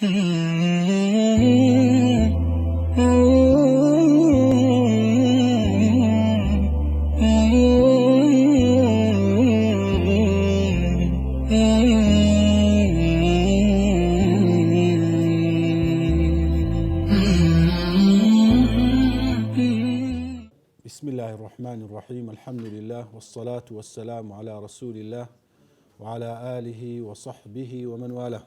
بسم الله الرحمن الرحيم. الحمد لله والصلاة والسلام على رسول الله وعلى آله وصحبه ومن والاه.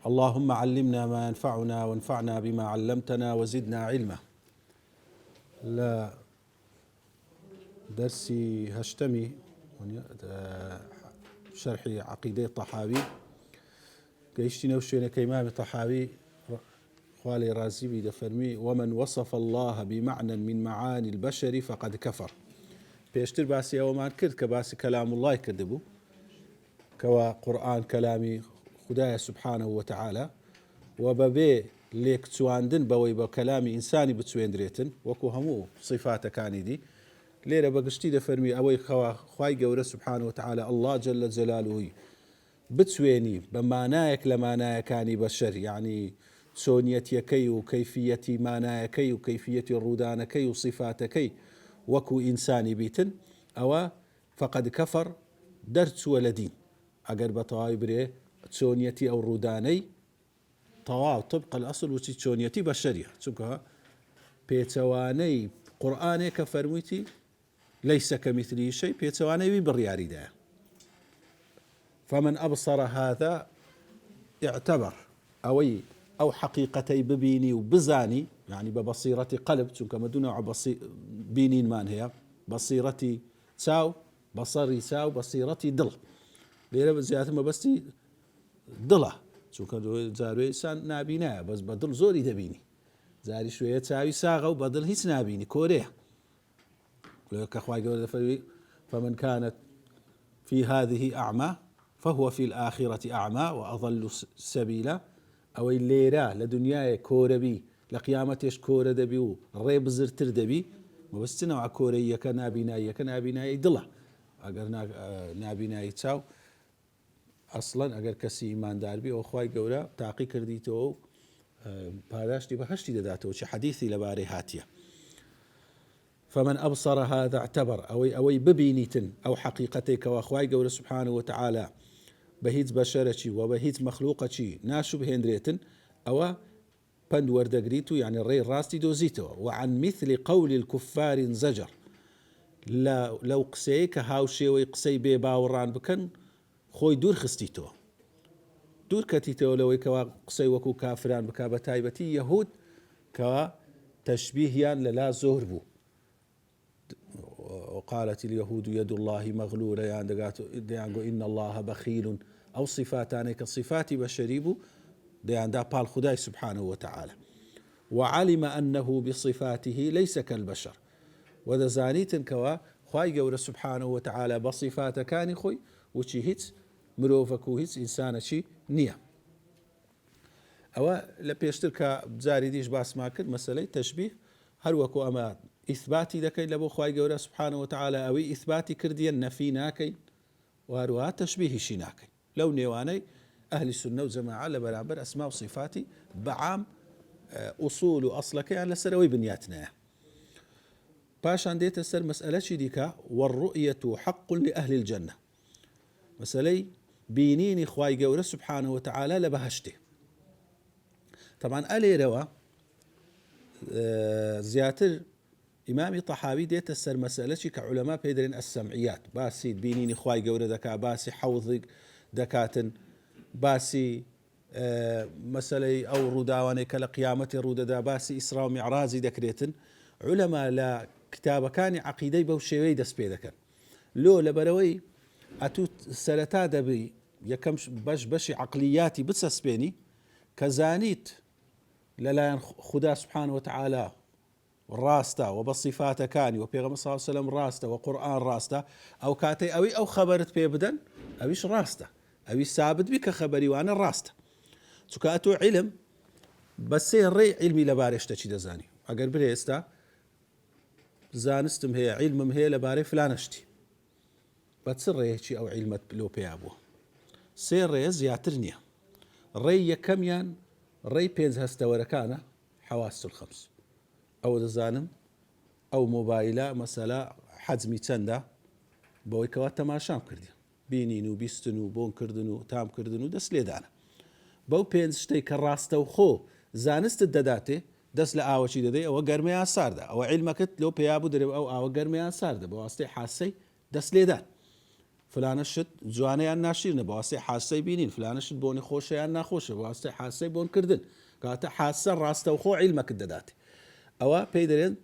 اللهم علمنا ما ينفعنا وانفعنا بما علمتنا وزدنا علما. لا درسي هشتمي شرح عقيدة طحاوي قيشتنا وشينا كإمام طحاوي خوالي رازي بدفرمي ومن وصف الله بمعنى من معاني البشر فقد كفر. بيشتر باسي أو ما كرد كباسي كلام الله كذبوا كوا قرآن كلامي خدايا سبحانه وتعالى وببي ليك تواندن بوي بكلامي إنساني بتسويندريتن وكو همو صفات كاني دي ليرة بقشتي دفرمي أوي خواي قورة سبحانه وتعالى الله جل جلاله بتسويني بمعناك لمعناكاني بشر يعني سونيتيكي وكيفية معناكي وكيفية الرودانكي وصفاتكي وكو إنساني بيتن أو فقد كفر درت ولدين أقر بطواي بريه سونيتي أو روداني طواو طبق الأصل وشي سونيتي بشرية سوكها بيتواني قرآني كفرميتي ليس كمثله شيء بيتواني بالرياري ده. فمن أبصر هذا اعتبر أو حقيقتي ببيني وبزاني يعني ببصيرة قلب چونك مدونا بينين مان هي بصيرتي تساو بصري تساو بصيرتي دل ليرة بزيادة ما بستي دله چونك زاروي إنسان نابينا بس بدل زوري دبيني زاري شوية تساوي ساغة وبدل هيس نابيني كوريه لك أخوائي قولي فمن كانت في هذه أعمى فهو في الآخرة أعمى وأضل سبيلا. أو الليرة لدنياي كوربي لقيامتش كورة دبيو الريب زرتر دبي ما بس نوع كورية كنابيناي دله أجر نابيناي تساو أصلا أجر كسي إيمان داربي أو خواي جورا تعقي كرديتو بهذاش دي بهشتي داتو شي حديثي لباري هاتية. فمن أبصر هذا اعتبر أوي ببينيتن أو حقيقتك وأخواي جورا سبحانه وتعالى بهيت بشرتي وبهيت مخلوقتي ناشو بهندريتن أو بند وردقريتو يعني الري راستي دوزيتو. وعن مثل قول الكفار انزجر لا لو قسيك هاوشي ويقسي بيباوران بكن خوي دور خستيتو دور كتيتو لو كوا قسي وكو كافران بكابتايبتي يهود كوا تشبيهيان للا زهربو. وقالت اليهود يد الله مغلولة يعني إن الله بخيل أو صفاتان كصفات بشريب ديان دا بال خداي سبحانه وتعالى. وعلم أنه بصفاته ليس كالبشر وذا زانيتن كوا خواي جور سبحانه وتعالى بصفات كان خوي وشي هيت مروفكو هيت إنسان شي نية أو لبيشترك بزاري ديش باس ماكر مسألة تشبيه هل وكو أما إثباتي دكي لبو خواي جورا سبحانه وتعالى أو إثباتي كرديا نفي ناكي وهروها تشبيه شي ناكي لو نيواني أهل السنة وجماعة لبرابر أسماء وصفاتي بعام أصول وأصلك يعني لسروي بنياتنا. باشان ديت السر مسألة شديكا والرؤية حق لأهل الجنة مسألة بينيني خواي جورا سبحانه وتعالى لبهشته. طبعا ألي روا زياتر إمامي طحاوي ديت السر مسألة كعلماء بيدرين السمعيات باسي بينيني خواي جورا دكا باسي حوض دكاتن باسي مسألة أو روداواني كالقيامة رودا باسي إسراء ومعرازي دكريتن علماء لا كتابة كان عقيدي بوشيوي دس بيدكن لو لبروي أتو سلتا دبي يكمش بش عقلياتي بتسسبيني كزانيت للا خدا سبحانه وتعالى راستا وبصفات كاني وبيغمبر صلى الله عليه وسلم راستا وقرآن راستا أو كاتي أو خبرت بيبدن أويش راستا أوي ثابت بك خبري وأنا راستا سكاتو علم بس الري علمي لبارش تشي دزاني أقر بريستا زانستم هي علمم هي لباري فلانشتي بتصير هيك أو علمت لو بيابو سير زياترنيا ڕێی یەکەمیان ڕێی پێنج هەستەوەرەکانە حەواس الخەمس ئەوە دەزانم ئەو مۆبایلە مەسەلا حەجمی چەندە بەوەی کەوا تەماشام کردی بینین و بیستن و بۆنکردن و تامکردن و دەست لێدانە بەو پێنج شتەی کە ڕاستە و خۆ زانستت دەداتێ دەست لە ئاوەچی دەدەی ئەوە گەرمەیان ساردا ئەوە عیلمەکەت لەو پێیابوو دەرێ ئەو ئاوە گەرمەیان ساردە بە واستەی حاسەی دەست لێدان فلانە شت جوانەیان ناشیرنە بە واستەی حاسەی بینین فلانە شت بۆنی خۆشەیان ناخۆشە بە واستەی حاسەی بۆنکردن کاتە حاسە ڕاستە و خۆ عیلمەکەت دەداتێ ئەوە پێی دەرێن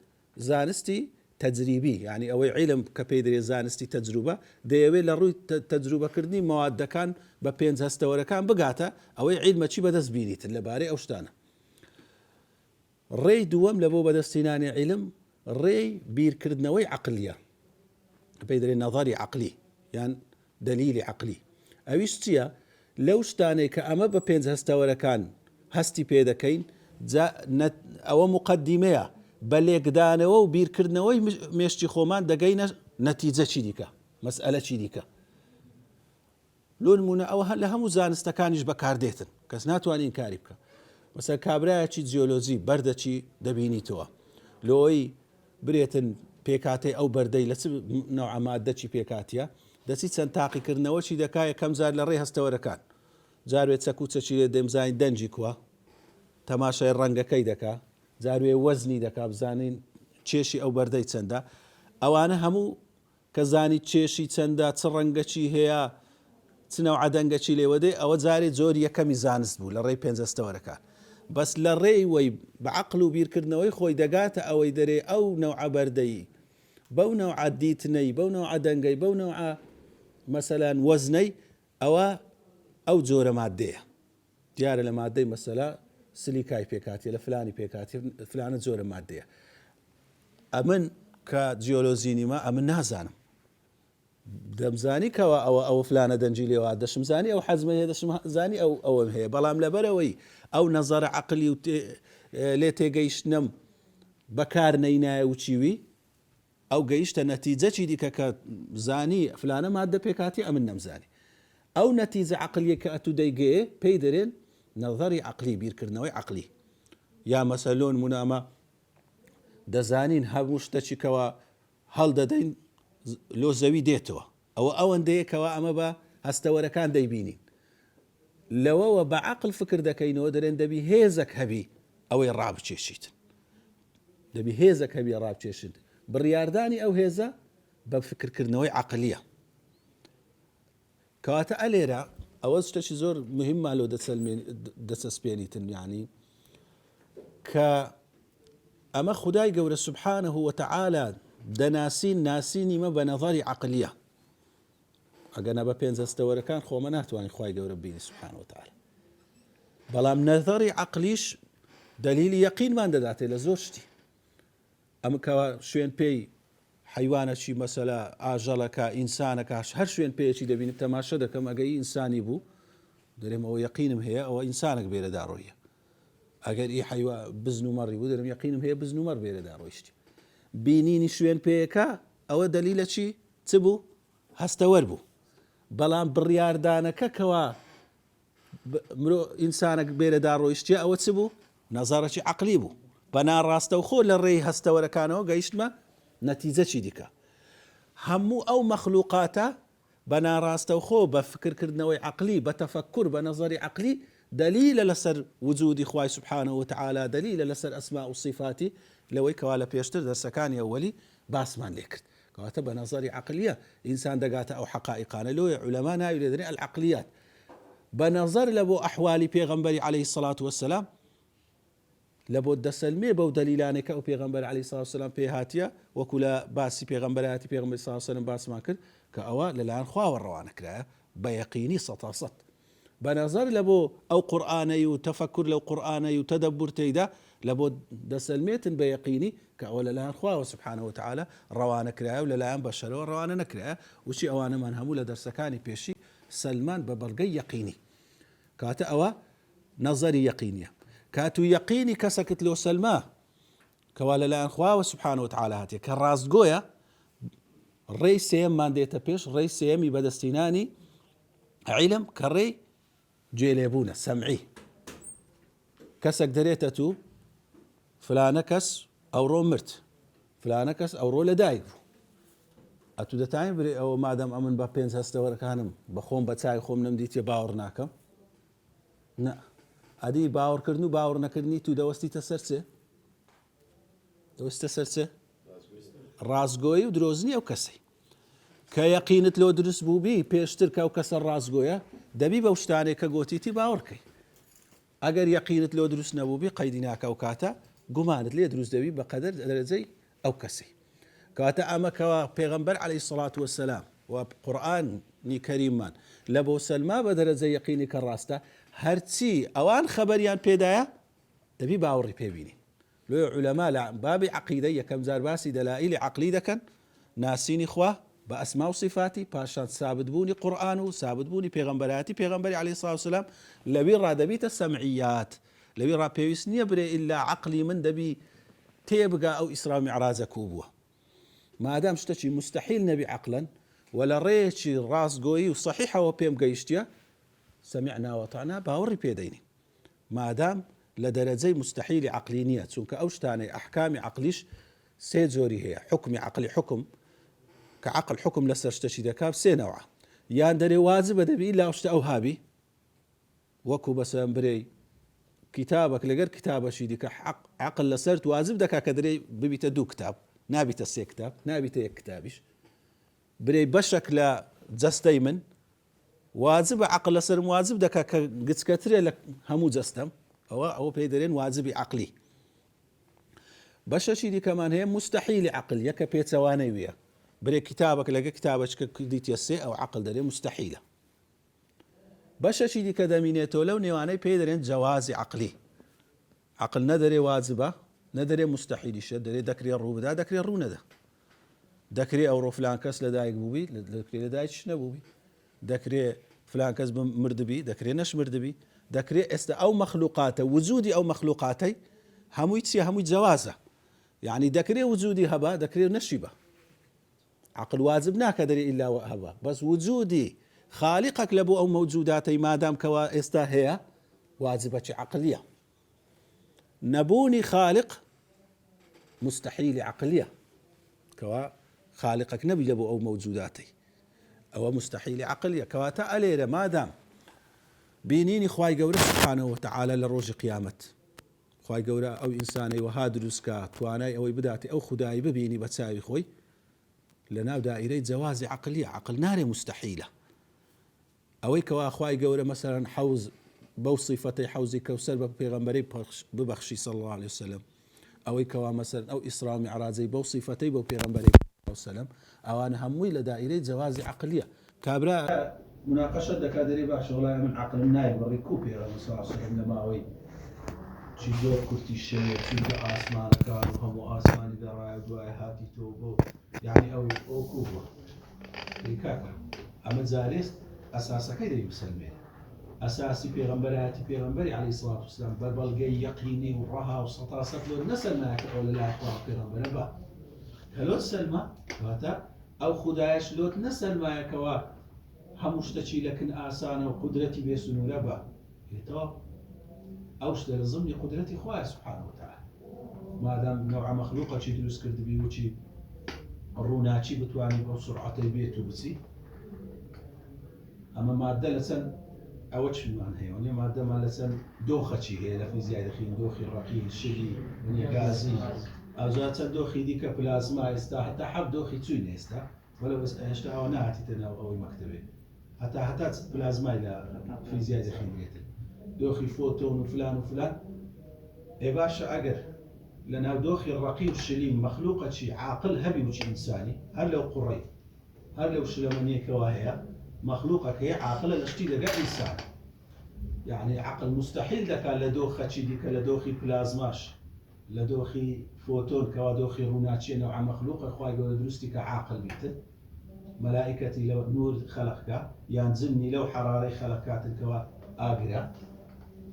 زانستی تەجریبی یعنی ئەوەی عیلم کە پێی دەرێت زانستی تەجروبە دەیەوێت لە ڕووی تەجروبەکردنی مەوادەکان بە پێنج هەستەوەرەکان بگاتە ئەوەی عیلمەچی بەدەست بینیتن لەبارەی ئەو شتانە ڕێی دووەم لە بۆ بەدەستێنانی عیلم ڕێی بیرکردنەوەی عەقلیە پێی دەرێت نەظەری عەقلی یان دەلیلی عەقلی ئەویش چییە لەو شتانەی کە ئەمە بە پێنج هەستەوەرەکان هەستی پێ دەکەین ئەوە مقدمەیە بە لێکدانەوە و بیرکردنەوەی مێشتی خۆمان دەگەینە نەتیجە چی دیکە مەسئلە چی دیکە لۆ نمونە ئەوە لە هەموو زانستەکانیش بەکاردێتن کەس ناتوانین کاری بکە مەسەلا کابرایەکی جیۆلۆجی بەردەچی دەبینیتەوە لۆی برێتن پێکاتەی ئەو بەردەی لە چ نەوع ماددەچی پێکاتیە دەچی چەند تاقیکردنەوەی دەکا یەکەم جار لە ڕێی هەستەوەرەکان جاروێت چەک و چەچی لێ دەمزانین دەنجی کووە تەماشای ڕەنگەکەی دەکا جاروێ وەزنی دەکا بزانین چێشی ئەو بەردەی چەندە ئەوانە هەموو کە زانی چێشی چەندە چ ڕەنگەچی هەیە چنەوە عەدەنگەچی لێوەدەی ئەوە جارێ زۆر یەکەمی زانست بوو لە ڕێی پێنج هەستەوەرەکان بەس لە ڕێی وەی بە عەقڵ و بیرکردنەوەی خۆی دەگاتە ئەوەی دەرێ ئەو نەوعە بەردەی بەو نەوعە دیتنەی بەو نەوعە دەنگەی بەو نەوعە مەسەلەن وەزنەی ئەوە ئەو جۆرە مادەیە دیارە لە مادەی مەسەلا سلیکای پێکاتی لە فلانی پێکاتی فلانە جۆرە مادەیە ئەمن کە جیۆلۆزینیمە ئەمن نازانم دەمزانی کەەوە ئەوە فلانە دەنجی لێوە دەشمزانی ئەو حەزمە هەیە دەشمزانی ئەوەم هەیە بەڵام لەبەرەوەی ئەو نەزەرە عەقلی و لێ تێگەیشتنم بەکار نەینایە و چیوی ئەو گەیشتە نەتیجەی دیکە کە زانی فلانە مادە پێکاتی ئەمن نەمزانی ئەو نەتیجە عەقلیە کە ئەتو دەیگەیە پێی دەرێن نەظەری عەقلی بیرکردنەوەی عەقلی یا مەسەلۆن مونامە دەزانین هەموو شتێکەوە هەڵدەدەین لۆ زەوی دێتەوە ئەوە ئەوەندەیەکەوە ئەمە بە هەستەوەرەکان دەیبینین لەوەوە بە عەقل فکر دەکەینەوە دەرێن دەبی هێزەک هەبی ئەوەی ڕابچێشیت دەبی هێزەک هەبی ڕابچێشت بڕیاردانی ئەو هێزە بە فکرکردنەوەی عەقلیە کەواتە ئەلێرە ئەوە شتێکی زۆر مهمە لۆ دەچەسپێنیتن یعنی کە ئەمە خودای گەورە سوبحانه وتعالى دەناسین ناسینی مە بە نەظەری عەقلیە ئەگەنە بە پێنج هەستەوەرەکان خۆمە ناتوانین خوای گەورە ببینی سوبحانه وتعالى بەڵام نەظەری عەقلیش دەلیلی یەقینمان دەداتێ لە زۆر شتی ئەمە کەوا شوێن پێی حیوانەکی مەسەلا ئاژەڵەکە ئینسانەکە هەر شوێن پێیەکی دەبینی تەماشە دەکەم ئەگەی ئینسانی بوو دەرێم ئەوە یەقینم هەیە ئەوە ئینسانێک بێرەدا ڕۆیە ئەگەر ئی حیوان بزن و مەڕی بوو دەرێم یەقینم هەیە بزن و مەڕ بێرەدا ڕۆیشتی بینینی شوێن پێیەکە ئەوە دەلیلە چی چ بوو هەستەوەر بوو بەڵام بڕیاردانەکە کەوا مرۆ ئینسانێک بێرەدا ڕۆیشتیە ئەوە چ بوو نەزەرەکی عەقلی بوو بە ناڕاستە و خۆ لە ڕێی هەستەوەرەکانەوە گەیشتمە نەتیجەی دیکە هەموو ئەو مەخلوقاتە بە ناڕاستە و خۆ بە فکرکردنەوەی عەقلی بە تەفەکر بە نەزەری عەقلی دلیلە لەسەر وجودی خوای سوبحانه وتعالى دلیلە لەسەر ئەسماء و صفاتی لەوەی کەوا لە پێشتر دەرسەکانی ئەوەلی باسمان لێ کرد کەواتە بە نەزەری عەقلیە ئینسان دەگاتە ئەو حەقائقانە لۆیە عولەما ناوی لێ دەنێ العەقلیات بە نەزەر لە بۆ ئەحوالی پێغەمبەری عەلەیهی السەڵات وەسسەلام لە بۆ دەسەلمێ بەو دەلیلانێکە ئەو پێغەمبەر عەلەیهی السەڵات وەسسەلام پێ هاتیە وەکو لە باسی پێغەمبەرایەتی پێغەمبەری صلی الله علیه و سلم باسمان کرد کە ئەوە لەلایەن خواوە ڕەوانەکرایە بە یەقینی سەتا سەد بە نەزەر لە بۆ ئەو قورئانەی و تەفەکر لەو قورئانەی و تەدەبور تێیدا لە بۆ دەسەلمێتن بە یەقینی کە ئەوە لەلایەن خواوە سوبحانه وتعالى ڕەوانەکرایە و لەلایەن بەشەرەوە ڕەوانە نەکرایە وچی ئەوانەمان هەموو لە دەرسەکانی پێشی سەلمان بە بەڵگەی یەقینی کاتە ئەوە نەزەری یەقینیە کاتو یەقینی کەسەکت لۆ سەلما کەوا لەلایەن خواوە سوبحانه وتعالى هاتیە کە ڕاستگۆیە ڕێی سێیەممان دێتە پێش ڕێی سێیەمی بەدەستێنانی عیلم کە ڕێی جێلێبوونە سەمعی کەسێک دەرێتە تو فلانە کەس ئەوڕۆ مرد فلانە کەس ئەوڕۆ لە دایک بوو ئەتو دەتانین برێ ئەوە مادەم ئەمن بە پێنج هەستەوەرەکانم بە خۆم بە چای خۆم نەمدیتێ باوەڕ ناکەم نە ئەدی باوەڕکردن و باوەڕ نەکردنی تو دەوەستیتە سەر چێ دەوەستە سەر چێ ڕازگۆیی و درۆزنی ئەو کەسەی کە یەقینت لۆ دروست بوو بی پێشتر کە ئەو کەسە ڕازگۆیە دەبی بەو شتانێک کە گۆتیتی باوەڕکەی ئەگەر یەقینت لۆ دروست نەبوو بی قەیدی ناکە و کاتە گومانت لێ دروست دەبی بە قەدەر دەرەجەی ئەو کەسی کاتە ئەمەکەوە پێغەمبەر عەلەیهی سەڵات وەسەلام و قورئانی کەریممان لە بۆ سەلما بە دەرەجەی یەقینی کە ڕاستە هەرچی ئەوان خەبەریان پێدایە دەبی باوەڕی پێبینی لۆ عولەما لە بابی عەقیدە یەکەم جار باسی دەلائیلی عەقلی دەکەن ناسینی خوا بە ئەسما و صفاتی پاشان ثابتبوونی قورئان و ثابتبوونی پێغەمبەرایەتی پێغەمبەری عەلەیهی سەڵات وسەلام لەوی ڕادەبیتە سەمعیات لەوی ڕاپێویست نییە برێ ئیلا عەقلی من دەبی تێبگا ئەو ئیسرا و میعراجە کوو بووە مادام شتێکی مستحیل نەبی عەقلەن ولا ڕێکی ڕاستگۆیی و صحیحەوە پێم گەیشتیە سەمیعنا وەطەعنا باوەڕی پێدەینی مادام لە دەرەجەی مستحیلی عەقلی نییە چونکە ئەو شتانەی ئەحکامی عەقلیش سێ جۆری هەیە حکمی عەقلی حکم کە عەقل حکم لەسەر شتێکی دەکات سێ نەوعە یان دەرێ واجبە دەبی لا شتە ئەو هابی وەکو بەسەم برێ کتابك لەگەر کتابەشی دیکە عەقل لەسەر واجب دەکا کە دەرێ ببیتە دوو کتاب نابیتە سێ کتاب نابیتە یەک کتابیش برێ بەشێک لە جەستەی من واجب عەقل لەسەر واجب دەکا کە گچکەترێ لە هەموو جەستەم ئەوە پێی دەرێن واجبی عەقلی بەشەشی دیکەمان هەیە مستحیلی عەقل یەکە پێچەوانەی ویە برێ کتابك لەگە کتابەچکە دیتە سێ ئەو عەقل دەرێ مستحیلە بەشەشی دیکە دەمینێتەوە لەو نێوانەی پێی دەرێن جەوازی عەقلی عەقل نەدەرێ واجبە نەدەرێ مستحیلیشە دەرێ دەکرێ ڕوو بدا دەکرێ ڕوو نەدا دەکرێ ئەوڕۆ فلان کەس لە دایک بووبی دەکرێ لە دایکش نەبووبی دەکرێ فلان کەس مردبی دەکرێ نەشمردبی دەکرێ ئێستا ئەو مەخلوقاتە وجودی ئەو مەخلوقاتەی هەمووی چیە هەمووی جەوازە یعنی دەکرێ وجودی هەبا دەکرێ نەشی بە عەقل واجب ناکە دەرێ ئیلا هەبا بەس وجودی خالقك لەبۆ ئەو مەوجوداتەی مادام کەوا ئێستا هەیە واجبەکی عەقلیە نەبوونی خالق مستحیلی عەقلیە کەوا خالقك نەبی لەبۆ ئەو مەوجوداتەی ئەوە مستحیلی عەقلیە کەواتە ئەلێرە مادام بینینی خوای گەورە سبحانەه وتەعالە لە ڕۆژی قیامەت خوای گەورە ئەو ئینسانەی وەها دروستکە توانای ئەوەی بداتێ ئەو خودایی ببینی بە چاوی خۆی لە ناو دائیرەی جەوازی عەقلیە عەقل نارێ مستحیلە ئەوەی کەوا خوای گەورە مەسەلەن حەوز بەو صیفەتەی حەوزی کەوسەر بە پێغەمبەرەی ببەخشی صلی الله عليه وسلم ئەوەی کەوا مەسەلەن ئەو ئیسرا و میعراجەی بەو صیفەتەی بەو پێغەمبەرەی وسلم ئەوانە هەمووی لە دائیرەی جەوازی عەقلیە کابرا مناقەشە دەکا دەرێ باشە وڵای من عەقلم نایە بەڕێ کوو پێغەمبەر صلی الله عليه وسلم لە ماوەی چی زۆر کورتی شەیە چونکە ئاسمانەکان و هەموو ئاسمانی دەڕایە دوای هاتی تۆ بۆ یعنی ئەو کوو بووە کاکە ئەمە جارێست ئەساسەکەی دەی بسەلمێنێ ئەساسی پێغەمبەرایەتی پێغەمبەری عەلەیهی سەڵات وسەلام بە بەڵگەی یەقینی و ڕەها و سەتاسەت لۆ نەسەلمایە ئەو لەلای خوا پێغەمبەرە بە کە لۆت سەلمە کەواتە ئەو خودایەش لۆت نەسەلمایەکەوە هەموو شتێکی لەکن ئاسانە و قودرەتی بێسنوورە بە بێتەوە ئەو شتە لە زمنی قودرەتی خوایە سوبحانەه وتەعالە مادام نەوعە مەخلووقەکی دروست کردبی وچی ڕووناچی بتوانی بەو سورعەتەی بێت و بچی ئەمە مادە لەچەند ئەوە چمان هەیە نیە مادەمان لەچەند دۆخەچی هەیە لە فیزیای دەخین دۆخی ڕەقی شلی گازی ئەوجا چەند دۆخی دیکە پلازما ئێستا هەتا حەوت دۆخی چووینە ئێستا وەلو هێشتا ئەوە نهاتیتە ناو ئەوەی مەکتەبێ هەتا پلازمای لە فیزیای دەخین بێتن دۆخی فۆتۆن و فلان ئێ باشە ئەگەر لە ناو دۆخی ڕەقی و شلی مەخلووقەکی عاقل هەبی وچی ئینسانی هەر لەو قوڕەی هەر لەو شلەمەنیەکەوە هەیە مەخلووقەکە هەیە عاقلە لە شتی لەگەڵ ئینسان یعنی عقل مستحیل دەکات لە دۆخەچی دیکە لە دۆخی پلازماش لە دۆخی فۆتۆن کەوا دۆخی ڕووناچیە نەوعە مەخلووقە خوای گەورە دروستی کە عاقل بیتن مەلائیکەتی لە نور خەلقکە یان جنی لەو حەرارەی خەلقکاتن کەوا ئاگرە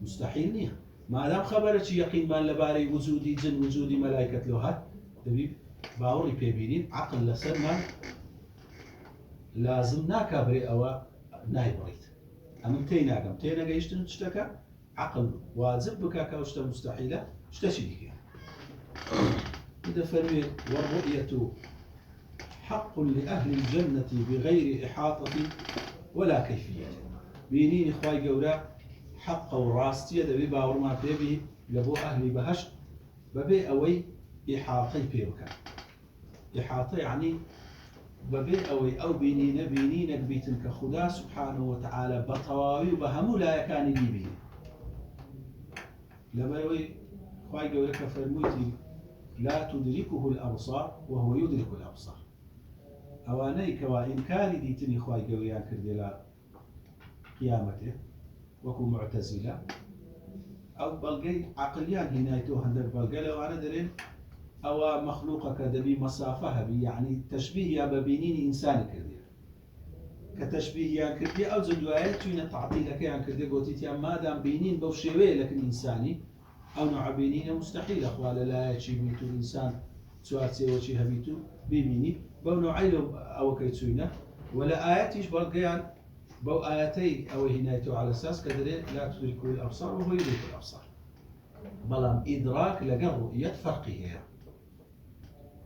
مستحیل نییە مادام خەبەرەکی یەقینمان لەبارەی وجودی جن وجودی مەلائیکەت لەو هات دەبی باوەڕی پێبینین عقل لەسەرمان لازم ناکابرێ ئەوە نایبڕیت ئەمن تێناگەم تێنەگەیشتن شتەکە عقل واجب بکە کە شتە مستحیلە شتەشی دیکە دەفەرمێ والرؤية حق لأهل الجنة بغير إحاطة ولا كيفية بينين إخوائي قورا حق وراستية دبي باورما بيبي لبو أهل بهشت ببي أوي إحاطي بيبكا إحاطي يعني ببي أو بينينك بيتنك خدا سبحانه وتعالى بطواوي وبهمو لا يكان يبين لما يوي خواهي قولك فرموتي لا تدركه الأبصار وهو يدرك الأبصار أوانيك وإنكار ديتني خواهي قوليان كردلا قيامته وكو معتزلة أو بلغي عقليان هنايتو هندر بلغي لو أنا درين أو مخلوقك دبي مسافة بي يعني تشبيه يا ببينين إنسان كردير كتشبيه يا كردي أو زدوائي توين تعطيلك يا كردي قوتيت يا مادام بينين بوشيوي لكن إنساني أو نوع بينين مستحيل أخوال لا يشي بيتو الإنسان سواتي وشي هبيتو بيبيني بو نوعي لو أو كيتوينة ولا آياتيش بلغيان بو آياتي أو هنايتو على أساس كدري لا تدركوا الأبصار وهو يدرك الأبصار بلام إدراك لقى رؤية فرقي هي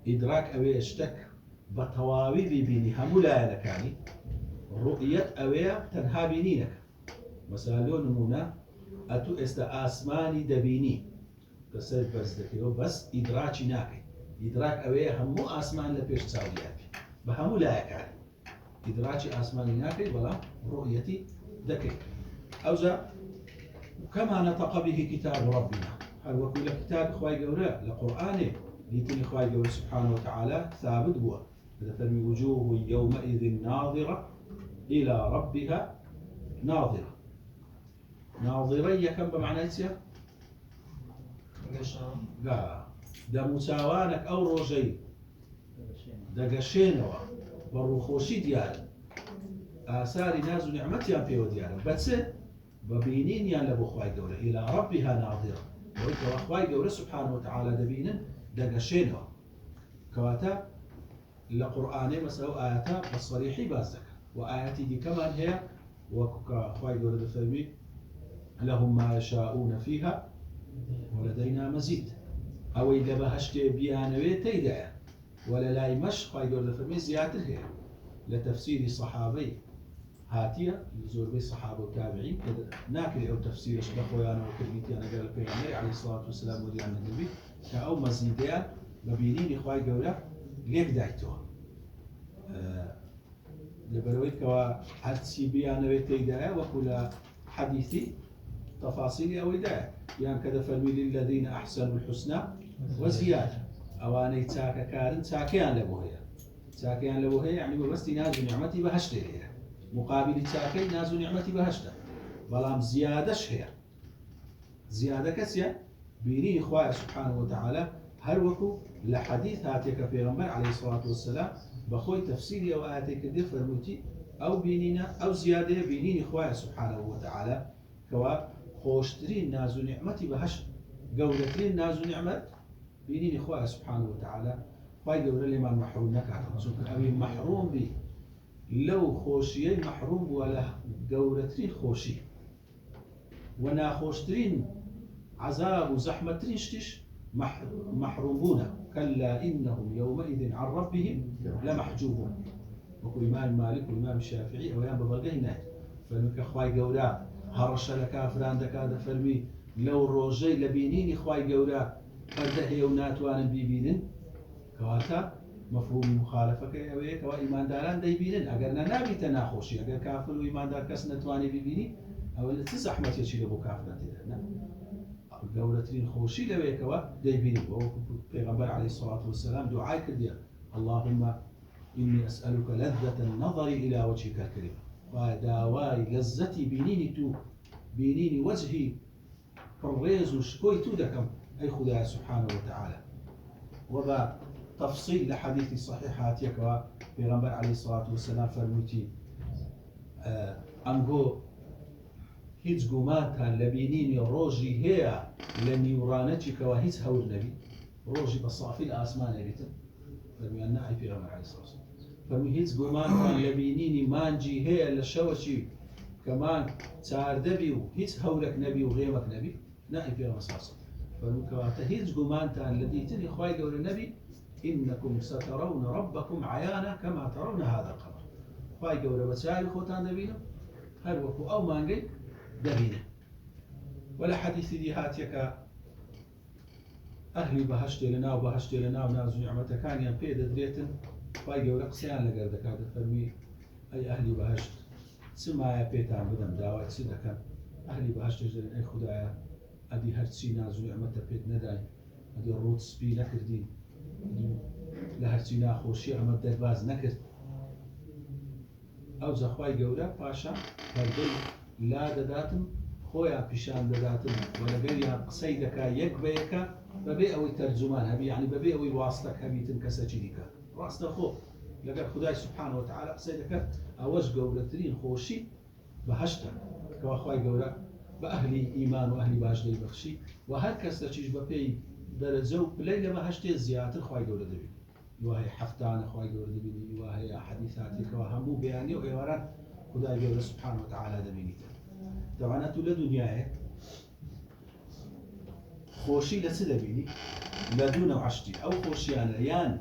إدراك أوي اشتك بطواوي بيبيني همو لا لكاني رؤية أوي تنها بينينك مثلا لو نمونا أتو استا آسماني دبيني كسر بس إدراكي ناكي إدراك أوي همو آسمان لبيش تساويات بهمو لا يكاني إدراكي آسماني ناكي ولا رؤيتي ذكي أوزع كما نطق به كتاب ربنا هل وكل كتاب إخوائي قوراء لقرآنه ليتني إخوائي قوراء سبحانه وتعالى ثابت بوا إذا فرمي وجوه يومئذ ناظرة إلى ربها ناظرة ناظرية كم بمعنى يتسيا؟ دا مساوانك أو روجي دا قشينوا بروخوشي ديالك آثار ناز نعمتيان فيه ديالك بس ببينين يان لبو خواي قولة إلى ربها ناظرة وإنك خواي قولة سبحانه وتعالى دبينا دقشينوا كواتا لقرآن مسألة آياتا بالصريحي بازك وآياتي دي كمان هي وكا خواي قولة بفرمي لهم ما يشاءون فيها ولدينا مزيد أو إذا بهشت بيانوي تيدع ولا لا يمش خواي قولة بفرمي زيادة هي لتفسير الصحابي هاتية لزور بي الصحابة وتابعين ناكل أو تفسير شبخويانا وكلمتي أنا قال البيغمبر عليه الصلاة والسلام ودي عن النبي كأو مزيدين مبينين إخوائي قولا ليك دايتوها لبرويت كوا هاتسي بيانا ويتيدايا وكل حديثي تفاصيل أو إدايا يعني كذا فرمي للذين أحسنوا الحسنى وزيادة أواني تاكا كارن تاكيان لبوهيا تاكيان لبوهيا يعني بس نازو نعمتي بهشتي ليها مقابل تاكي نازو نعمتي بهشتا بلام زيادش هي زيادة كسيا بيني إخوائي سبحانه وتعالى هل وكو لحديث هاتيك پیغمبر عليه الصلاة والسلام بخوي تفسيري أو آتيك دي فرموتي أو بينينا أو زيادة بيني إخوائي سبحانه وتعالى كوا خوشترين نازو نعمتي بهشت قولترين نازو نعمت بيني إخوائي سبحانه وتعالى خواهي قول لي ما المحروم نكاته سوك أبي محروم بي لو خوشيي محروم ولا قورترين خوشي ونا خوشترين عذاب وزحمترين شتش محرومون كلا إنهم يومئذ عن ربهم لمحجوبون وكو إمام مالك وإمام الشافعي أو يام ببلغينا فلمك أخواي قولا هرش لكافران دكاد فرمي لو روجي لبينيني أخواي قولا فردهي وناتوانا بيبينن كواتا مفهوم مخالفة كأويك وإيمان داران ديبينن أجرنا نبي تناخوشي أجر كافر وإيمان دار كسنة تواني بيبيني أو اللي تزحمة يشيل أبو كافر تدرنا قولتين خوشي لويك وديبيني وبيغمبر عليه الصلاة والسلام دعاء كديا اللهم إني أسألك لذة النظر إلى وجهك الكريم وداواي لذتي بينيني تو بينيني وجهي كالريز وشكوي تو دكم أي خدا سبحانه وتعالى وبا تفصيل لحديث الصحيحات يكوا بيغمبر عليه الصلاة والسلام فرموتي أنجو هيج قوماتها لبينيني روجي هي لن يرانتك وهيج هول النبي روجي بصافي الآسمان يريتن فرمي النعي بيغمبر عليه الصلاة والسلام فرمي هيج قوماتها لبينيني مانجي هي لشوشي كمان چاردەبی و هیچ هەورێک نەبی و غێمەک نەبی نائب پێغەمبەر صلی الله علیه و سلم فەرمووکەواتە هیچ گومانتان لە دیتنی خوای گەورە نەبی إنكم سترون ربكم عيانا كما ترون هذا القمر خوای گەورە بە چاوی خۆتان دەبینن هەر وەکو ئەو مانگەی دەبینن ولا حديثي دي هاتيكا أهلي بهشتي لنا وبهشتي لنا ونازو نعمتكان يان بيد دريتن خوای گەورە قسەیان لەگەر دەکات دەفەرمی ئەی ئەهلی بەهشت چمایە پێتان بدەم داوای چی دەکەن ئەهلی بەهشتش دەڵێن ئەی خودایە ئەدی هەرچی ناز و نعمەتە پێت نەداین ئەدی ڕووت سپی نەکردین لە هەرچی ناخۆشی ئەمە دەرباز نەکرد ئەو جا خوای گەورە پاشا پەردەی لا دەداتم خۆیان پیشان دەداتن و لەگەریان قسەی دەکا یەک بە یەکە بەبێ ئەوەی تەرجومان هەبی یعنی بەبێ ئەوەی واستەک هەبیتن کەسەکی دیکە ڕاستە خۆ لەگەر خدای سبحانه وتعالى قسەی دەکات ئەوەش گەورەترین خۆشی بەهشتە کەوا خوای گەورە بە ئەهلی ئیمان و ئەهلی باش دەیبەخشی و هەر کەس دەچیش بە پێی دەرەجە و پلەی لە بەهشتێ زیاتر خوای گەورە دەبێت وهي حفتان خوای گەورە دەبینی وهي حدیثاتێکەوە هەموو بەیانی و ئێوارە خدای گەورە سبحانه وتعالى دەبینیتە دەوانێت و لە دنیایە خۆشی لە چ دەبینی لە دوو نەوعشتی ئەو خۆشیانە یان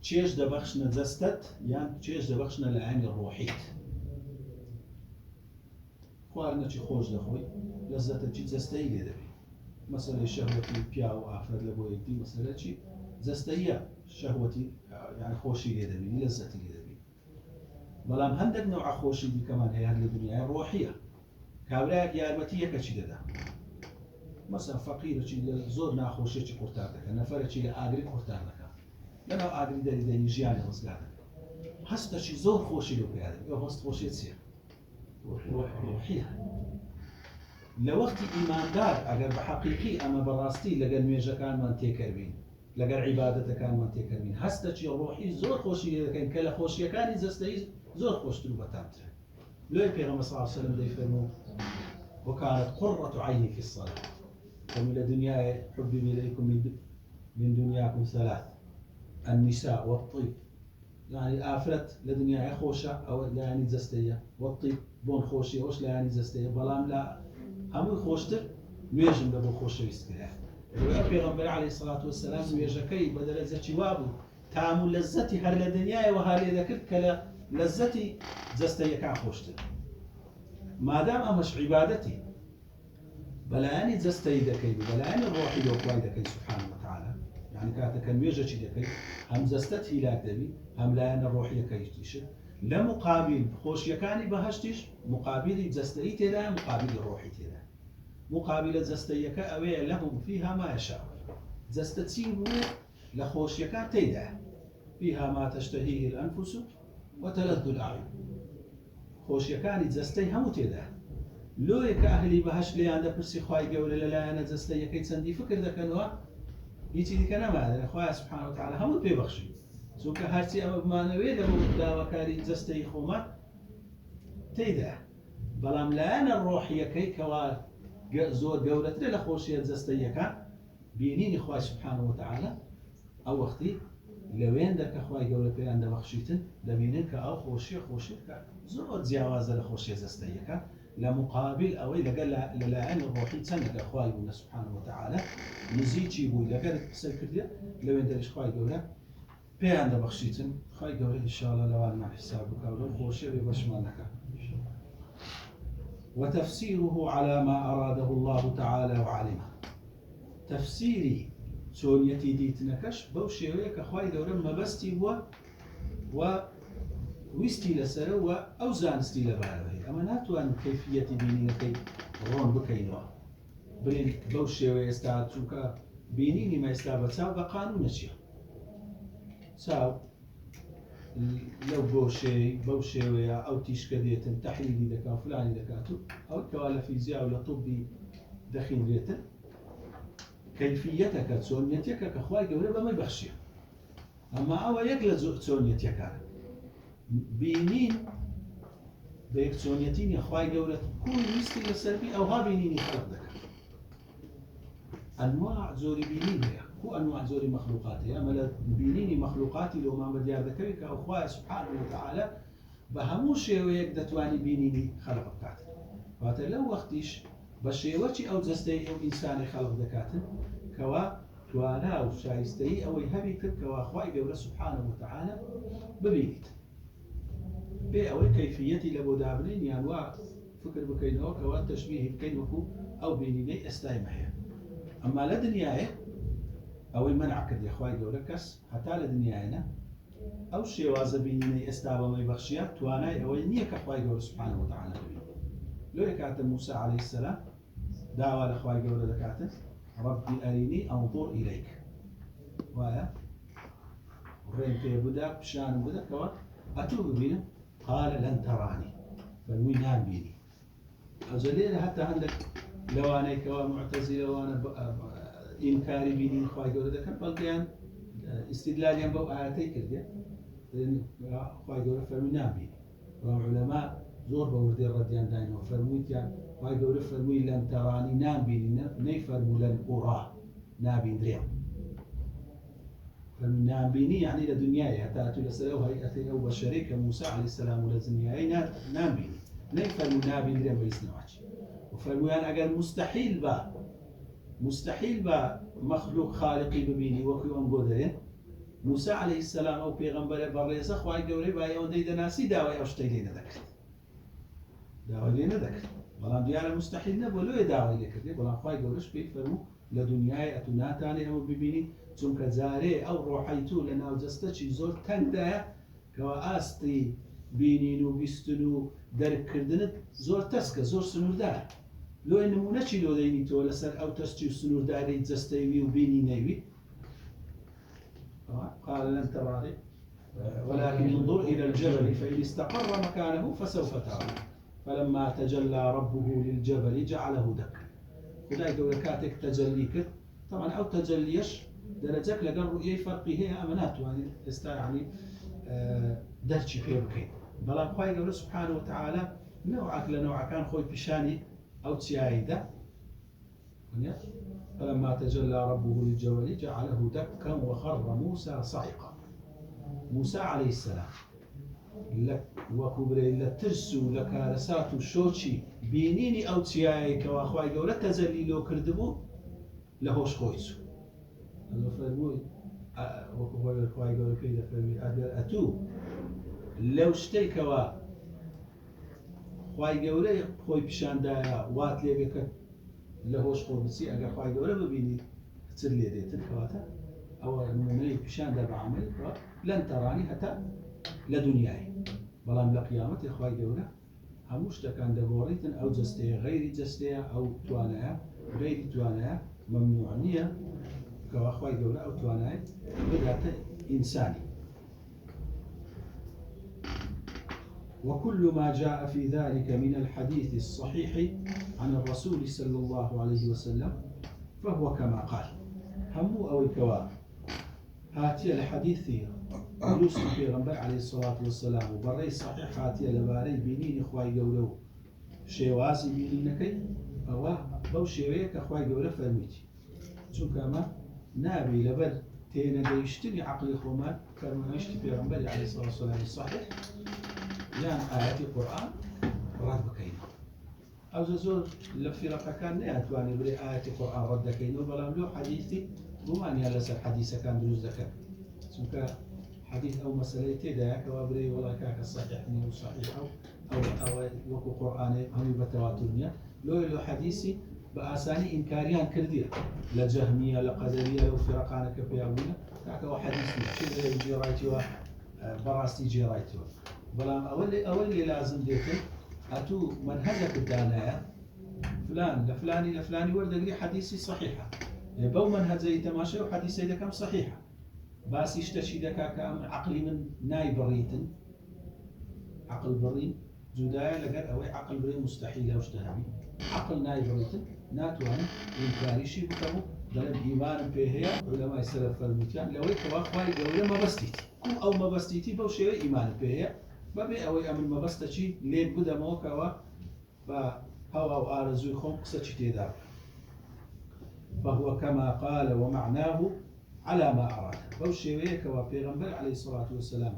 چێژ دەبەخشنە جەستەت یان چێژ دەبەخشنە لە عینی ڕۆحیت خواردنەکی خۆش دەخۆی لەزەتێکی جەستەیی لێ دەبی مەسەلەی شەهوەتی پیا و ئافرەت لە بۆ یەکدی مەسەلەکی جەستەییە شەهوەتی یان خۆشی لێ دەبینی لەزەتی لێ دەبی بەڵام هەندێک نەوع خۆشی دیکەمان هەیە لە دنیای ڕۆحیە کابرایەک یارمەتی یەکەچی دەدا مەسەڵەن فەقیرێکی زۆر ناخۆشیێکی قورتار دەکات نەفەرێکی لە ئاگری قورتار دەکات لەناو ئاگری دەریدەنی ژیانی ڕزگار دەکات هەستێکی زۆر خۆشی لێ پێ دەبێت ئەو هەست خۆشیە چییە؟ ڕۆحیە لە وەختی ئیماندار ئەگەر بە حەقیقی ئەمە بەڕاستی لەگەر نوێژەکانمان تێکەربین لەگەر عیبادەتەکانمان تێکەربین هەستێکی ڕۆحی زۆر خۆشی لێ دەکەین کە لە خۆشیەکانی جەستەیی زۆر خۆشتر و بەتامترە لۆی پێغەمبەر صلی الله علیه و سلم دەیفەرموو وكانت قرة عيني في الصلاة ومن الدنيا حبب إليكم من دنياكم ثلاث النساء والطيب يعني آفرت لدنيا خوشة أو لا يعني زستية والطيب بون خوشي وش لا يعني زستية بلام لا هم خوشتر نيجم ببو خوشة يستكره النبي عليه الصلاة والسلام نيجكي بدل زكي وابو تعامل لذتي هر لدنيا وهالي ذكرت كلا لذتي زستية كان خوشتر ما دام أمش عبادتي بلاني زستي دكي بلاني الروحي لو كواي دكي سبحانه وتعالى يعني كاتك نويجة دكي هم زستت هلاك دبي هم لان الروحي كيشتيش لا مقابل خوش يكاني بهشتيش مقابل زستي تدا مقابل الروحي تدا مقابل زستي كأوي لهم فيها ما يشاء زستتي لخوش يكان تدا فيها ما تشتهيه الأنفس وتلذ الأعين خوش يكاني زستي هم تدا لو يك أهلي بهش لي عند برسي خواي جول لا أنا زستي كي تندي فكر ذا كانوا يجي ذي كنا ما هذا خواي سبحانه وتعالى هم بيبخشي سو كهرتي أما ما نويل لو دعوة كاري زستي خوما تيدا بلام لا أنا الروحية كي كوا زود جولة لا خوشية زستي كان بينيني خواي سبحانه وتعالى أو وقتي لوين دك خواي جولة في عند بخشيتن دبينك أو خوشية زود زياوز لخوشية زستي كان لمقابل أو لقال لا أن الروحي تسند أخوي بنا سبحانه وتعالى نزيد شيء بقول لقال تسال كذا لو أنت ليش خواي جوله بي عند بخشيتن خواي جوله إن شاء الله لو أنا حسابك أو لو خوشي ببشمانك وتفسيره على ما أراده الله تعالى وعلمه تفسيري سونيتي ديتنكش بوشي وياك أخوي جوله ما بستي هو ويستي لسروا أو زانستي لبعضه أما ناتوان كيفية بيني كي رون بكينوا بين بوشي ويستعد شوكا بينيني ما يستعد ساو بقانون شيء ساو لو بوشي ويا أو تيشكدية تحليلي ذكاء فلاني ذكاء أو كوالا فيزياء ولا طبي دخين ريتن كيفيتك تسونيتك كأخوي قبل ما يبخشي أما أو يجلس تسونيتك بينين بيكتونيتين يا خواي جولة كل مستي السلبي أو ها بينيني خلق ذكر أنواع زوري بينين هي هو أنواع زوري مخلوقاتي أما بينيني مخلوقاتي لو ما بدي ذكرك أو خواي سبحانه وتعالى بهمو شێوەیەک دەتوانی بینینی خەلق بکات واتە لەو وەختیش بە شێوەی ئەو جەستەی ئەو ئینسانی خەلق دەکاتن کەوا توانا و شایستەی ئەوەی هەبی کرد کەوا خوای گەورە سوبحانەهو وتەعالە ببینیت بێ ئەوەی کەیفیەتی لە بۆ دابنین یان وا فکر بکەینەوە کەوا تەشبیهی بکەین وەکو ئەو بینینەی ئێستایمە هەیە ئەمما لە دنیایە ئەوەی مەنع کردی خوای گەورە کەس هەتا لە دنیایەنە ئەو شێوازە بینینەی ئێستا بەمەی بەخشیە توانای ئەوەی نییە کە خوای گەورە سوبحانەهو وتەعالە ببینێت لۆ کاتە موسى عليه السلام داوا لە خوای گەورە دەکاتن ربي أريني أنظر إليك وایە ڕێم پێ بدا پیشانم بدە کەوا ئەتوو ببینم قال لن تراني فەرمووی نامبینی ئەوجە لێرە هەتا هەندێک لەوانەی کەوا معتەزیلەوانە ئینکاری بینین خوای گەورە دەکەن بەڵکیان استدلالیان بەو ئاەتەی کردێ خوای گەورە فەرمووی نامبینی عولەما زۆر بە وردی ڕەدیان داینەوە فەرموویتیان خوای گەورە فەرمووی لەن تەرانی نامبینی نەیفەرموو لەن ئوڕا نابیندرێم فەرمووی نامبینی یعنی لە دنیای هەتا ئەتوو لەسەر ئەو هەیئەتەی ئەو بەشەرەی کە موسى عليه السلام و لە دنیای نامبینی نەیفەرموو نابیندرێم بە هیچ نەوەچ وفەرموویان ئەگەر مستحيل بە مەخلوق خالقی ببینی وەکوی ئەم بۆ دەرێن موسى عليه السلام ئەو پێغەمبەرە بەڕێزە خوای گەورەی با ئەوەندەی دەناسی داوای ئەو شتەی لێ نەدەکرد داوای لێ نەدەکرد بەڵام دیارە مستحيل نەبوو لێ داوای لێ کردێ بەڵام خوای گەورەش پێی فەرموو لە دنیای ئەتوو ناتانێ ئەوە ببینی چونکە جارێ ئەو ڕۆحەی تو لە ناو جەستەی زۆر تەنگدایە کەوا ئاستی بینین و بیستن و دەرکردنت زۆر تەسکە زۆر سنووردارە لۆی نمونەچی لۆ دەینی تۆ لەسەر ئەو تەستی و سنووردارەی جەستەیوی و بینی نەیوی قال لن تراني ولكن انظر إلى الجبل فإن استقر مكانه فسوف تراني فلما تجلى ربه للجبل جعله دكا خدای گەورە کاتێک تەجەلی کرد طبعا ئەو تەجەلیەش دەرەجەک لەگەڵ ڕوئیەی فەرقی هەیە ئەمە ناتوانێت ئێستا یعنی دەرچی پێ بکەین بەڵام خوای گەورە سوبحانەهو وتەعالە نەوعەک لە نەوعەکان خۆی پیشانی ئەو چیاییدا فلما تجلى ربه للجبل جعله دكا وخر موسى صعقا موسى عليه السلام وەکوبرەی لە ترس و لە کارەسات و شۆچی بینینی ئەو چیایە کەوا خوای گەورە تەجەلی لۆ کردبوو لە هۆش خۆی چوو فەرمووی وەکو خوای گەورە پێی دەفەرمی ئەگەر ئەتوو لەو شتەی کەوا خوای گەورە خۆی پیشاندایە وات لێ بێکە لە هۆش خۆ بچی ئەگەر خوای گەورە ببینی چر لێ دێتن کەواتە ئەوە نمونەی پیشاندا بە عەمەل لەن تەرانی هەتا لە دنیای بەڵام لە قیامەتی خوای گەورە هەموو شتەکان دەگۆڕیتن ئەو جەستەیە غەیری جەستەیە ئەو توانایە غەیری توانایە مەمنوع نییە کەوا خوای گەورە ئەو توانایە بداتە ئینسانی وكل ما جاء في ذلك من الحديث الصحيح عن الرسول صلى الله عليه وسلم فهو كما قال همو أو كوا هاتي الحديث دروس پیغمبر عليه الصلاة والسلام وبري صحيح هاتي لباري بينين إخواي قولو شيوازي بينينكي أو بو شيويك إخواي قولو فرميتي چونك أما نابي لبر تينا ديشتني عقل خومان كانوا يشتي پیغمبر عليه الصلاة والسلام الصحيح يعني آيات القرآن رد بكينا أو زور لفرقة كان ناتواني بري آيات القرآن رد كينا بلام له حديثي بمان يالسر حديثة كان دروس ذكر چونك حديث أو مسألة تدا كوابري ولا كاك الصحيح ني وصحيح أو وكو قرآن هم بتواترنيا لو حديثي بأساني إنكاريان كردية لجهمية لقدرية لو فرقان كبيرون كاك وحديثي كذا يجي رايتي براستي جي رايتي بلام أولي لازم ديتن أتو منهجك الدانايا فلان لفلاني ورد لي حديثي صحيحة بو منهجي تماشي وحديثي ده كم صحيحة بس يشتشي دكا كام عقلي من ناي بريتن عقل برين جدايا لقد أوي عقل برين مستحيل أو اشتهابي عقل ناي بريتن ناتوان إنكاري شي بكمو دلم إيمان بهي علماء السلف المتيان لو يتواخواي قولي ما بستيتي كم أو ما بستيتي بوشي إيمان بهي ببي أوي أمن ما بستشي لين بدا موكوا فهوا وآرزوي خم قصتي تيدار فهو كما قال ومعناه على ما أراد بوشي ويك وبيغمبر عليه الصلاة والسلام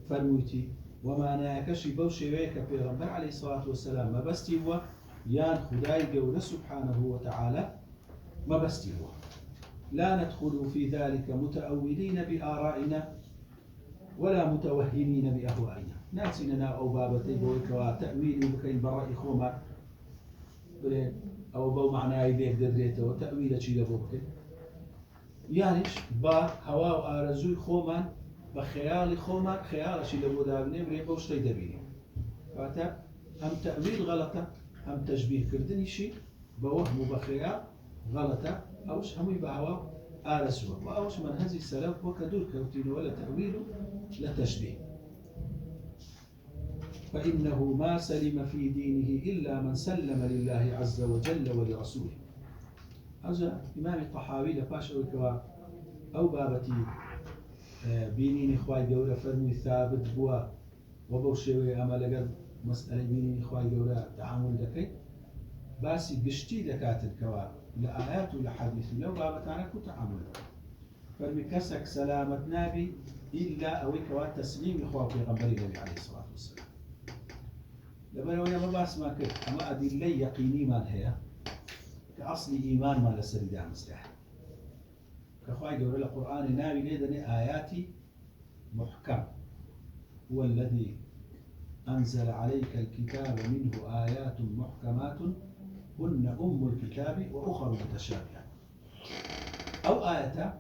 فرموتي وما ناكشي بوشي ويك بيغمبر عليه الصلاة والسلام ما بستي هو يان خداي قول سبحانه وتعالى ما بستي هو لا ندخل في ذلك متأولين بآرائنا ولا متوهمين بأهوائنا ناسينا أو بابتي بويكوا تأويلي بكين براء خوما أو بو معناه بيك دريته وتأويل شيء لبوك يانش با هوا وآرزوي خوما بخيال خوما خيال شيء لبو دابني بري بوش تيدبيني فاتا هم تأويل غلطة هم تشبيه كردني شيء بوهم وبخيال غلطة أوش هم يبهوا آرزوا وأوش منهج السلف وكدور كوتين ولا تأويل لا تشبيه فإنه ما سلم في دينه إلا من سلم لله عز وجل ولرسوله. هذا إمام الطحاوي لباش أو بابتي بينين إخوائي جورا فرمي ثابت بوا وبوشيوي أما لقد مسألة بينين إخوائي جورا تعامل لكي باسي قشتي لكات الكواب لآيات ولحديث لو بابتانا كتعامل فرمي كسك سلامة نبي إلا أوي كواب تسليم إخوائي في غنبري النبي عليه الصلاة والسلام. لما ويا ما باس ما كنت أما أدلة يقيني ما هي كأصل إيمان ما لسرد عن مستحيل كخواي جور القرآن ناوي ليدني آياتي محكم هو الذي أنزل عليك الكتاب منه آيات محكمات هن أم الكتاب وأخر متشابهات أو آيات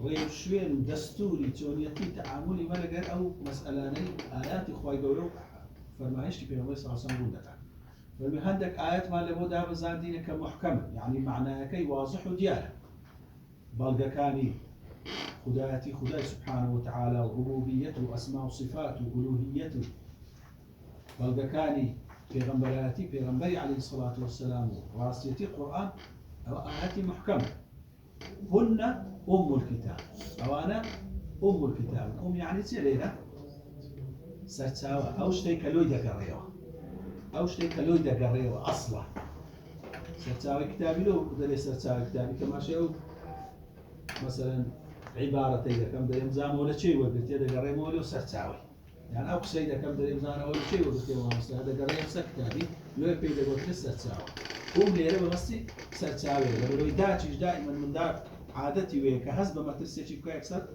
غير شوين دستوري تونيتي تعاملي ملقر أو مسألاني آيات خواي جور فرمايشتي في النبي صلى الله عليه وسلم فرمي عندك آيات ما لبودا بزاندين كمحكمة يعني معناها كي واضح وديالة بلغا كاني خداتي خداي سبحانه وتعالى وربوبيته وأسماء وصفاته وألوهيته بلغا كاني في غنبراتي في غنبري عليه الصلاة والسلام وراسيتي قرآن أو آياتي محكمة هن أم الكتاب أو أنا أم الكتاب أم يعني سيلينا سرتاوى أو شتي كلويدا قريوة أو شتي كلويدا قريوة أصلا سرتاوى كتابي لو دري سرتاوى كتابي كما شيء مثلا عبارة إذا كم دري مزام ولا شيء وقلت هذا قريمة ولا سرتاوى يعني أو شيء إذا كم دري مزام ولا شيء وقلت هذا قريمة سكتابي لو يبي إذا قلت سرتاوى هم ليرة بس سرتاوى لو يداتش دائما من دار عادتي ويك حسب ما ترسيش كأكثر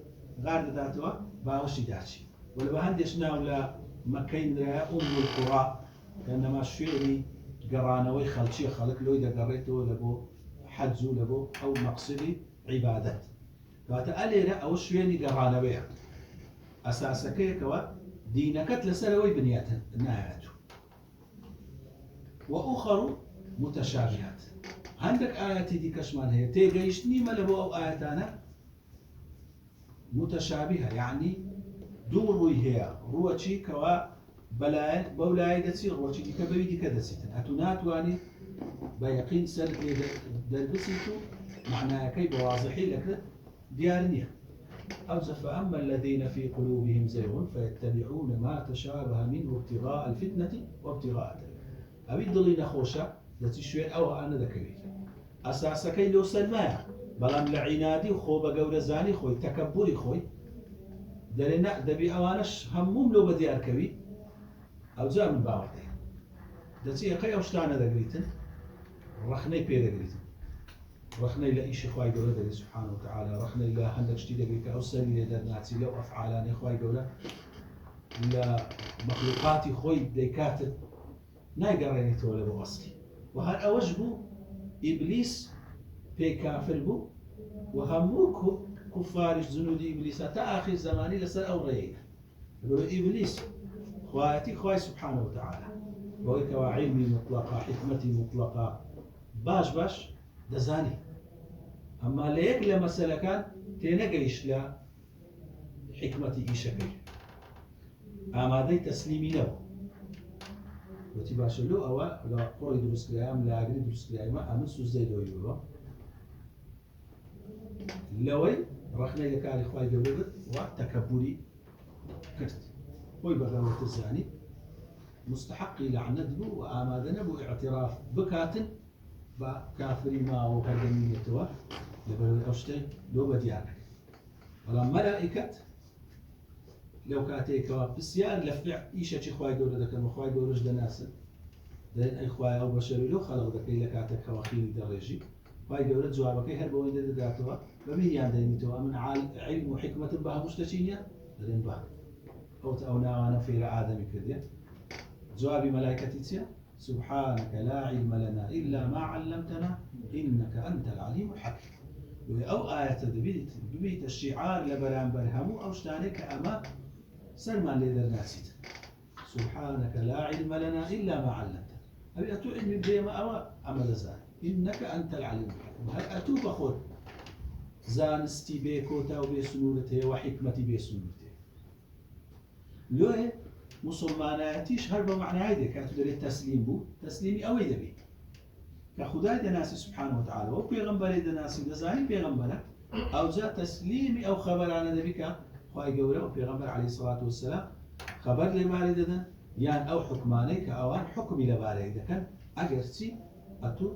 غارد داتوا باوشي داتشي ولا بهندش ناولا مكين أم القرى كأنما الشيء قرانا ويخلشي خلق لو إذا قريته لبو حجز لبو أو مقصدي عبادات فاتألي لا أو الشيء قرانا ويا أساسا كيكوا دينك لسلوي بنياته نهايته وأخر متشابهات عندك آياتي دي كشمان هي تيجيشني ما لبو أو آياتنا متشابهة يعني دوروي هي روتشي كوا بلاي بولاي دسي روتشي دي كبوي دي كدسيتن أتونات واني بيقين سلك دربسيتو معناها كي بواضحي لك ديارنيا أو فأما الذين في قلوبهم زيغ فيتبعون ما تشابه منه ابتغاء الفتنة وابتغاء أبي ضلين خوشة ذاتي شوين أو أنا ذكري أساسا كي لو سلمايا بلام لعنادي وخوبة قول زاني خوي تكبري خوي دلنا دبي أوانش هموم لو بدي أركبي أو زار من باورتي دتي أخي أوشتانا ذكريتن رخني بير ذكريتن رخني لا إيش إخوي جوله دلي سبحانه وتعالى رخني لا هندك شتي ذكريك أو سامي لدرناتي لو أفعالاني إخوي جوله لا مخلوقاتي خوي ديكات نايقريني تولى بوصلي وهل أوجبه إبليس في كافر بو وهموك كفار جنود إبليس تأخي زماني لسر أو رينا يقولوا إبليس خواتي خوي سبحانه وتعالى ويك وعلمي مطلقة حكمتي مطلقة باش دزاني أما ليك لما سلكان تنقيش لا حكمتي إيشكي أما دي تسليمي له وتباشر له أو لا قوي دروس كلام لا أجري دروس كلام أمن سوزي دو يقولوا لوي رخنا لك على إخوائي جولد وتكبري كرت هو بغاوة الزاني مستحق لعنة بو وآمادنا بو اعتراف بكاتن بكافري ما وهدمية توا لبلو أوشتين لو بديانك ولا ملائكة لو كاتيكوا بسيان لفع إيش شيء خواي جورة ذاك وخواي جورة جد ناس ده أي خواي أو بشر لو خلق ذاك إلا كاتك خواخيني درجي خواي جورة جوابك هرب وين ده داتوا بمين يعني توا من علم وحكمة بها مستشينيا لين بها أو أنا في آدم كذا جواب ملائكة تيا سبحانك لا علم لنا إلا ما علمتنا إنك أنت العليم الحكيم أو آية ببيت الشعار لبران برهمو أو شتانك أما سلمان لذا الناسيت سبحانك لا علم لنا إلا ما علمتنا أبي أتو علمي بجيما أما عمل زان إنك أنت العليم الحكيم هل أتو بخور زانستي بيكوتا وبيسنورته وحكمتي بيسنورته لوه مسلماناتيش هرب معنى هيدا كانت دليل تسليم بو تسليمي أوي دبي كخداي دناسي سبحانه وتعالى وبيغمبري دناسي دزاني بيغمبره أو جاء تسليمي أو خبر عن نبيك خواهي قوله وبيغمبر عليه الصلاة والسلام خبر لبالي دنا يعني أو حكماني كأوان حكمي لبالي إذا كان أجرتي أتو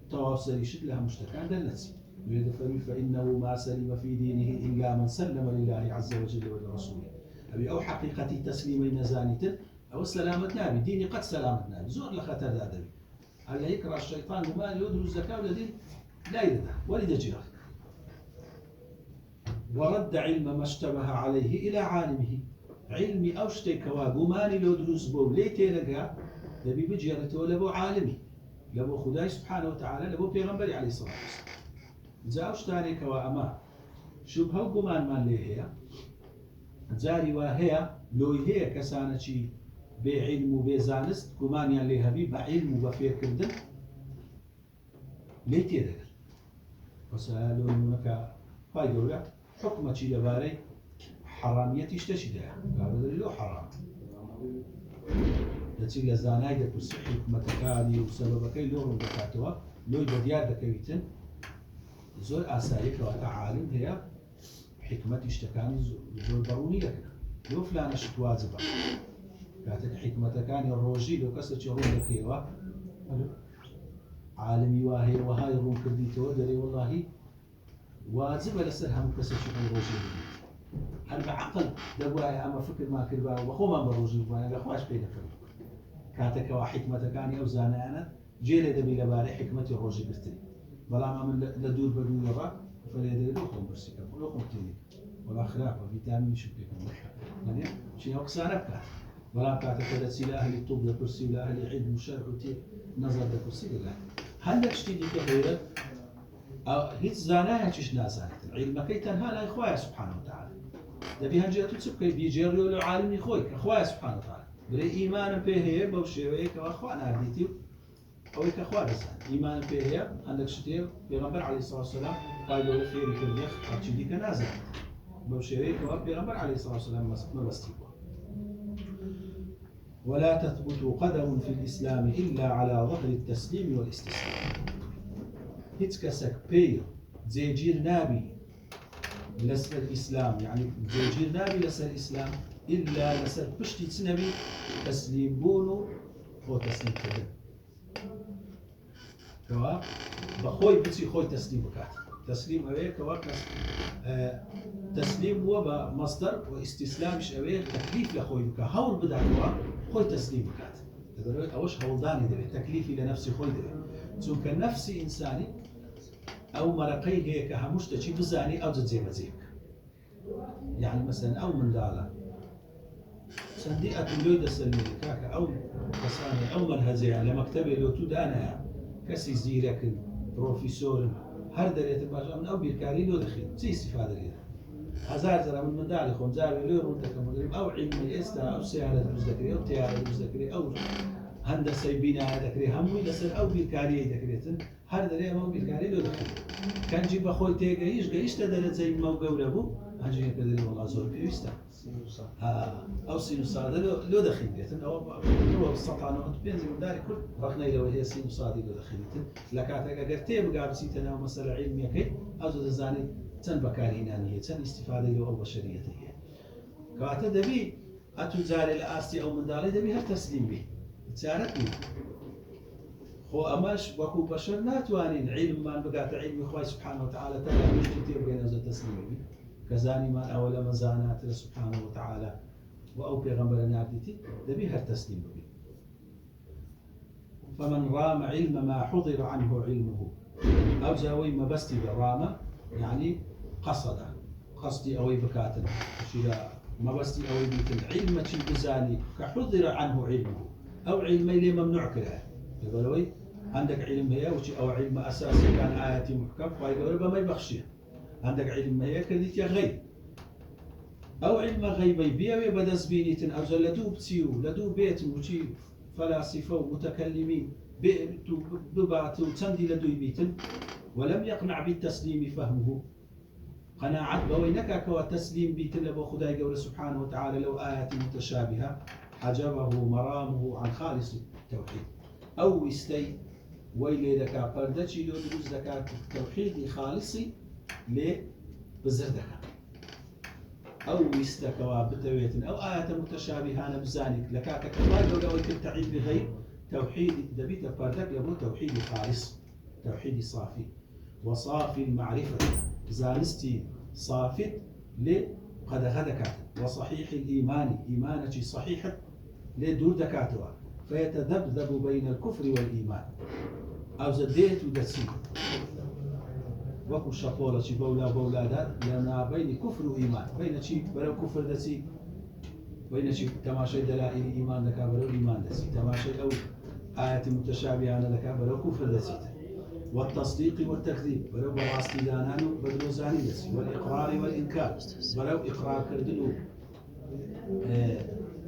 تواصل يشد لها مشتكان دلتي فإنه ما سلم في دينه إلا من سلم لله عز وجل ولرسوله أبي أو حقيقة تسليم نزانيت أو سلامتنا بديني قد سلامتنا زور لخطر هذا هل يكره الشيطان وما يدرس الزكاة والذين لا يدري ولد جيره ورد علم ما اشتبه عليه إلى عالمه علمي أو شتيك وقماني لو دروس بو ليتي لقى لبي بجيرته لبو عالمي لبو خداي سبحانه وتعالى لبو بيغمبري عليه الصلاة والسلام جاوش تاني كواما شبهه قمان ما اللي هي جاري وهي لو هي كسانة شي بعلم وبزانست قمان يلي هبي بعلم وبفكر ده ليتي لقى وسألونك فايدوا حكمة شي لباري حرامية تشتشي ده قالوا له حرام لتي لزاناي ده كرسي حكمة كالي وسببك لورم بكاتوا لو بديار دكويتن زول أسايك وتعالم هي حكمة اشتكاني زول ضروري لك لو فلان شتوازبا كاتك حكمة كان الروجي لو كسر يروم لك هيوا عالمي واهي وهاي روم كرديتو دري والله واجب لسرهم كسر الروجي هل بعقل دواء أما فكر ما كربا وخو ما بروجي وانا لخواش بينك كاتك وحكمة كان يوزانا أنا جيل دبي لباري حكمة الروجي برتري بلا ما من لدور بدون يرى فليدري لكم برسيكم ولكم تيني ولا خلاف فيتامين شو بيكم يعني شيء أقصى نبكى ولا كاتك كذا لا أهل الطب لكرسي لا أهل العلم وشرع وتي نظر لكرسي لا هل لك شتي دي كهيرة هيت زانايا تشش نازانت العلم كي تنهى لا إخويا سبحانه وتعالى دبي هنجي تسبك بيجي له عالم إخويك إخويا سبحانه وتعالى بري إيمان به هي بوشيويك وأخوانا هديتي أو كأخوان إنسان إيمان به هي عندك شتير بيغمبر عليه الصلاة والسلام قال له في الكريخ هتشدي كنازل بوشيويك وبيغمبر عليه الصلاة والسلام ما بستيقوا ولا تثبت قدم في الإسلام إلا على ظهر التسليم والاستسلام هتكسك بير زيجير نابي لسر الإسلام يعني زيجير نابي لسر الإسلام إلا لسر بشتي تسنبي تسليم بونو هو تسليم كذب كوا بخوي بتسي خوي تسليم بكات تسليم أوي كوا تسليم هو بمصدر واستسلامش أوي تكليف لخوي بكا هول بدأ كوا خوي تسليم بكات تقولون أوش هولداني ده تكليفي لنفسي خوي ده زون كنفسي إنساني أو مرقي هيك همش تشي بزاني أو تزيب يعني مثلا أو من دالا صنديقة اللي يدسلني كاكا أو كساني أو منهزي على مكتبي لو تدانا كسي زيرك بروفيسور هر دريت الباجا من أو بيركاري لو دخيل سي استفادة ليه هزار زرا من دالي خون زار لو رونتك مدرب أو علمي إستا أو سيارة مزدكري أو تيارة مزدكري أو هندسة بناء ذكري هموي لسر أو بيركاري ذكريتن هر دري أو بيركاري لو دخيل كان جيب أخوي تيجيش جيش تدرت زي ما وجولبو هنجي كذا والله زور بيستا أو سينوساد لو دخيلتن أو هو السطع نقط بين زي مداري كل رخنا إلى وهي سينوساد لو دخيلتن لكاتك قرتي بقى بسيتنا ومسألة علمية كي أزود الزاني تن بكارينا هي تن استفادة له أو بشريته هي كاتا دبي أتوزار الأرسي أو من دالي دبي هالتسليم به تسارتني هو أماش وكو بشر ناتوانين علم ما بقات علم إخوة سبحانه وتعالى تلا مش كتير بين أزود تسليم به كزاني ما أول مزانات سبحانه وتعالى وأو بيغمبر نادتي دبيها التسليم به. فمن رام علم ما حضر عنه علمه أو زاوي ما بستي برامة يعني قصدي أوي بكاتن شيلا ما بستي أوي بيتن علم شي بزاني كحضر عنه علمه أو علم اللي ممنوع كله يقولوا عندك علم هي وشي أو علم أساسي كان آياتي محكم فيقولوا بما يبخشيه عندك علم هي كذيت يا غيب أو علم غيبي بيا بدس بينيتن أو لدو بتيو لدو بيت وشي فلاسفة ومتكلمين بباتوا تندي لدو بيتن ولم يقنع بالتسليم فهمه قناعة بوينك كوا تسليم بيتن لبو خداي قول سبحانه وتعالى لو آيات متشابهة حجبه مرامه عن خالص التوحيد أو استي ويلي ذكا بردتشي لو دروز ذكا التوحيد خالصي ليه بزردك أو يستكوا بتويت أو آيات متشابهة بزانك لكاك كفاية لو كنت عيد بغير توحيد دبيت بردك لبو توحيد خالص توحيد صافي وصافي المعرفة زانستي صافت لقد غدكات وصحيح الإيمان إيمانك صحيح لدور دكاتوا فيتذبذب بين الكفر والإيمان أو زديت ودسي وكو شقولة بولا داد لنا بين كفر وإيمان بين شيء بلو كفر دسي بين شيء تماشي دلائل إيمان دكا بلو إيمان دسي تماشي أو آيات متشابهة دكا بلو كفر دسي والتصديق والتكذيب بلو براستي دانانو بدلو زاني دسي والإقرار والإنكار بلو إقرار كردنو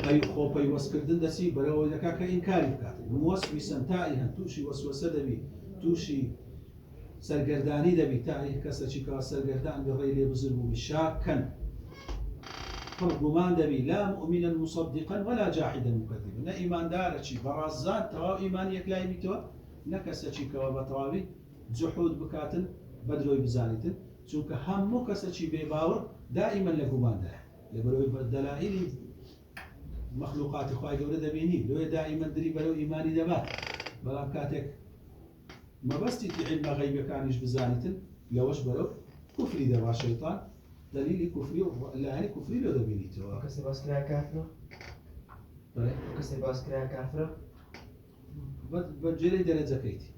أي خوب أي وسكردن دسي بلو دكا كإنكاري بكات موسوسا تائها توشي وسوسة دبي توشي سرگردانی دەبی تا کەسێکی کە سەرگەردان بڕێ لێ بزربوو شاکەن گومان دەبی لا مؤمنا مصدقا ولا جاحدا مكذبا نە ئیماندارەکی بەڕازان تەواو ئیمانیەک لای بیتەوە نە کەسێکی کەوە بە تەواوی جحود بکاتن بە درۆی بزانیتن چونکە هەموو کەسێکی بێباوەڕ دائیمەن لە گوماندایە لەبەرەوەی بە دەلائیلی مەخلوقاتی خوای گەورە دەبینی لێ دائیمەن دری بەرەو ئیمانی دەبات بەڵام کاتێک ما بستي علم غيب كانش بزانتن لوش برو كفري دبا شيطان دليل كفري لا يعني كفري لو دبينيته كسي باسكرا كافر كسي باسكرا كافر بجري درجة كيتي